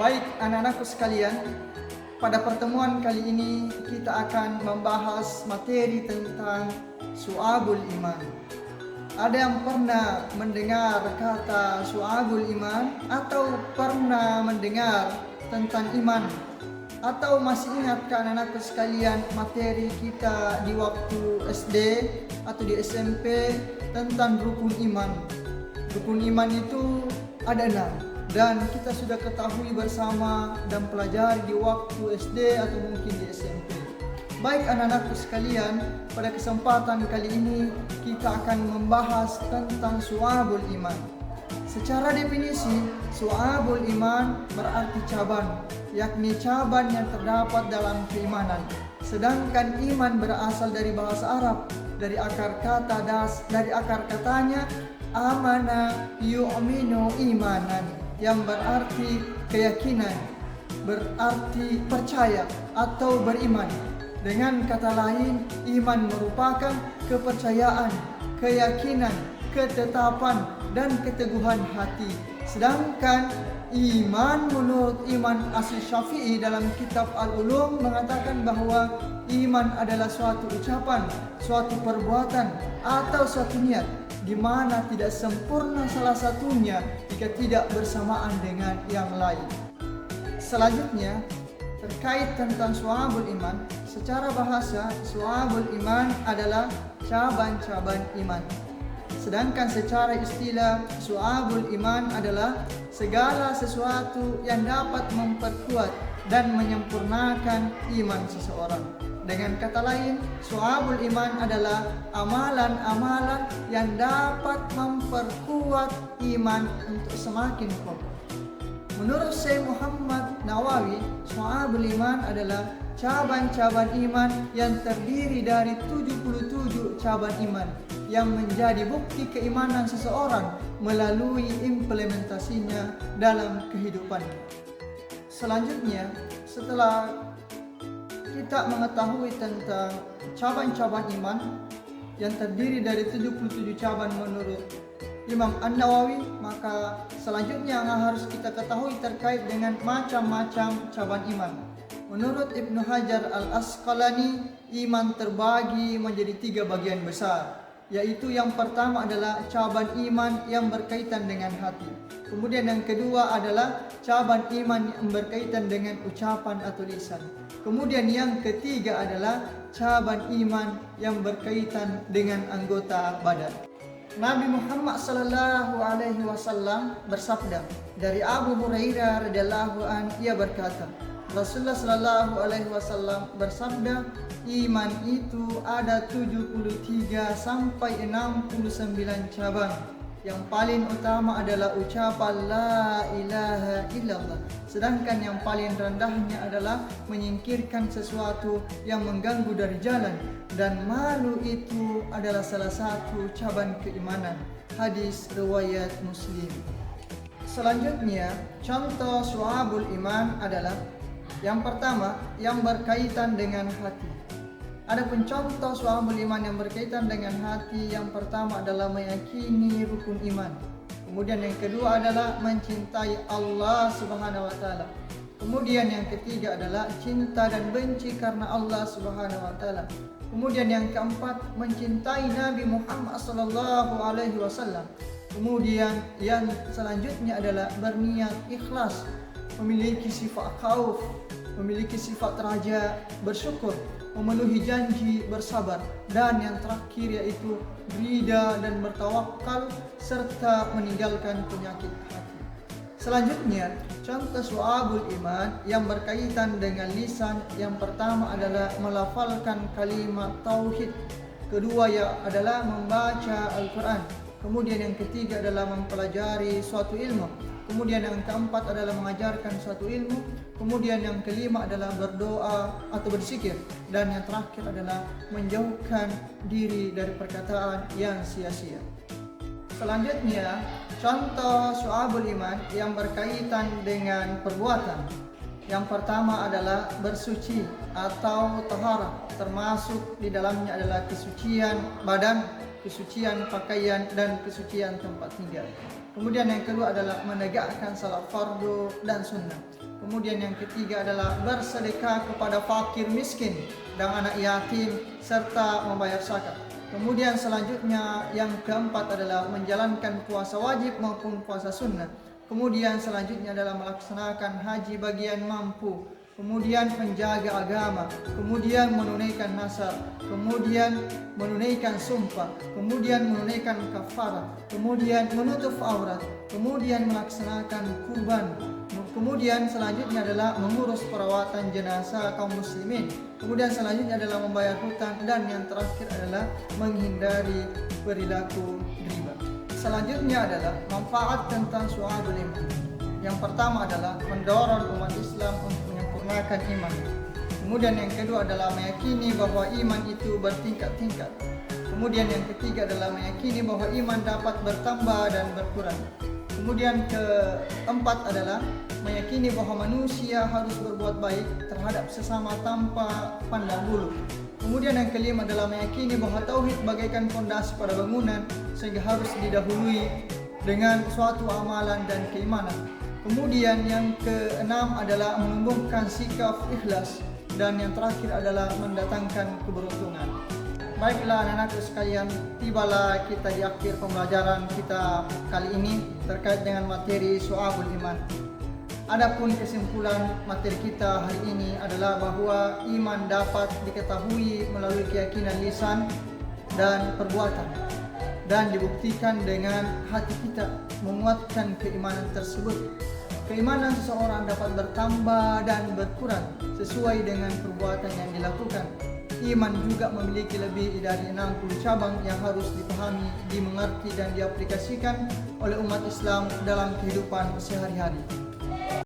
Baik anak-anakku sekalian, pada pertemuan kali ini kita akan membahas materi tentang Syu'abul Iman. Ada yang pernah mendengar kata Syu'abul Iman atau pernah mendengar tentang iman? Atau masih ingat anak-anakku sekalian materi kita di waktu SD atau di SMP tentang rukun iman? Rukun iman itu ada 6. Dan kita sudah ketahui bersama dan pelajari di waktu SD atau mungkin di SMP. Baik anak-anakku sekalian, pada kesempatan kali ini kita akan membahas tentang Syu'abul Iman. Secara definisi, Syu'abul Iman berarti cabang, yakni cabang yang terdapat dalam keimanan. Sedangkan iman berasal dari bahasa Arab, dari akar katanya amana yu'minu imanan, yang berarti keyakinan, berarti percaya atau beriman. Dengan kata lain, iman merupakan kepercayaan, keyakinan, ketetapan, dan keteguhan hati. Sedangkan iman menurut Imam Asy-Syafi'i dalam kitab Al-Ulum mengatakan bahwa iman adalah suatu ucapan, suatu perbuatan, atau suatu niat di mana tidak sempurna salah satunya jika tidak bersamaan dengan yang lain. Selanjutnya, terkait tentang Syu'abul Iman, secara bahasa Syu'abul Iman adalah cabang-cabang iman. Sedangkan secara istilah Syu'abul Iman adalah segala sesuatu yang dapat memperkuat dan menyempurnakan iman seseorang. Dengan kata lain, Syu'abul Iman adalah amalan-amalan yang dapat memperkuat iman untuk semakin kokoh. Menurut Syekh Muhammad Nawawi, Syu'abul Iman adalah cabang-cabang iman yang terdiri dari 77 cabang iman yang menjadi bukti keimanan seseorang melalui implementasinya dalam kehidupan. Selanjutnya, setelah kita mengetahui tentang cabang-cabang iman yang terdiri dari 77 cabang menurut Imam An-Nawawi, maka selanjutnya yang harus kita ketahui terkait dengan macam-macam cabang iman. Menurut Ibnu Hajar Al-Asqalani, iman terbagi menjadi 3 bagian besar, yaitu yang pertama adalah cabang iman yang berkaitan dengan hati. Kemudian yang kedua adalah cabang iman yang berkaitan dengan ucapan atau lisan. Kemudian yang ketiga adalah cabang iman yang berkaitan dengan anggota badan. Nabi Muhammad sallallahu alaihi wasallam bersabda, dari Abu Hurairah radhiyallahu anhu, ia berkata, Rasulullah sallallahu alaihi wasallam bersabda, iman itu ada 73 sampai 69 cabang. Yang paling utama adalah ucapan la ilaha illallah. Sedangkan yang paling rendahnya adalah menyingkirkan sesuatu yang mengganggu dari jalan. Dan malu itu adalah salah satu cabang keimanan. Hadis riwayat Muslim. Selanjutnya, contoh Syu'abul Iman adalah yang pertama, yang berkaitan dengan hati. Adapun contoh Syu'abul Iman yang berkaitan dengan hati, yang pertama adalah meyakini rukun iman. Kemudian yang kedua adalah mencintai Allah Subhanahu wa taala. Kemudian yang ketiga adalah cinta dan benci karena Allah Subhanahu wa taala. Kemudian yang keempat, mencintai Nabi Muhammad sallallahu alaihi wasallam. Kemudian yang selanjutnya adalah berniat ikhlas, memiliki sifat khauf, memiliki sifat raja, bersyukur, memenuhi janji, bersabar, dan yang terakhir yaitu ridha dan bertawakal serta meninggalkan penyakit hati. Selanjutnya, contoh Syu'abul Iman yang berkaitan dengan lisan, yang pertama adalah melafalkan kalimat tauhid, kedua adalah membaca Al-Quran, kemudian yang ketiga adalah mempelajari suatu ilmu, kemudian yang keempat adalah mengajarkan suatu ilmu, kemudian yang kelima adalah berdoa atau berzikir, dan yang terakhir adalah menjauhkan diri dari perkataan yang sia-sia. Selanjutnya, contoh Syu'abul Iman yang berkaitan dengan perbuatan. Yang pertama adalah bersuci atau taharah, termasuk di dalamnya adalah kesucian badan, kesucian pakaian, dan kesucian tempat tinggal. Kemudian yang kedua adalah menegakkan salat fardu dan sunnah. Kemudian yang ketiga adalah bersedekah kepada fakir miskin dan anak yatim serta membayar zakat. Kemudian selanjutnya yang keempat adalah menjalankan puasa wajib maupun puasa sunnah. Kemudian selanjutnya adalah melaksanakan haji bagian mampu. Kemudian menjaga agama, kemudian menunaikan nasab, kemudian menunaikan sumpah, kemudian menunaikan kafarah, kemudian menutup aurat, kemudian melaksanakan kurban. Kemudian selanjutnya adalah mengurus perawatan jenazah kaum muslimin. Kemudian selanjutnya adalah membayar hutang, dan yang terakhir adalah menghindari perilaku riba. Selanjutnya adalah manfaat tentang syu'abul iman. Yang pertama adalah mendorong umat Islam untuk menyempurnakan iman. Kemudian yang kedua adalah meyakini bahwa iman itu bertingkat-tingkat. Kemudian yang ketiga adalah meyakini bahwa iman dapat bertambah dan berkurang. Kemudian keempat adalah meyakini bahwa manusia harus berbuat baik terhadap sesama tanpa pandang bulu. Kemudian yang kelima adalah meyakini bahwa tauhid bagaikan fondasi pada bangunan, sehingga harus didahului dengan suatu amalan dan keimanan. Kemudian yang keenam adalah menumbuhkan sikap ikhlas, dan yang terakhir adalah mendatangkan keberuntungan. Baiklah anak-anakku sekalian, tibalah kita di akhir pembelajaran kita kali ini terkait dengan materi syu'abul iman. Adapun kesimpulan materi kita hari ini adalah bahwa iman dapat diketahui melalui keyakinan lisan dan perbuatan, dan dibuktikan dengan hati kita menguatkan keimanan tersebut. Keimanan seseorang dapat bertambah dan berkurang sesuai dengan perbuatan yang dilakukan. Iman juga memiliki lebih dari 60 cabang yang harus dipahami, dimengerti dan diaplikasikan oleh umat Islam dalam kehidupan sehari-hari.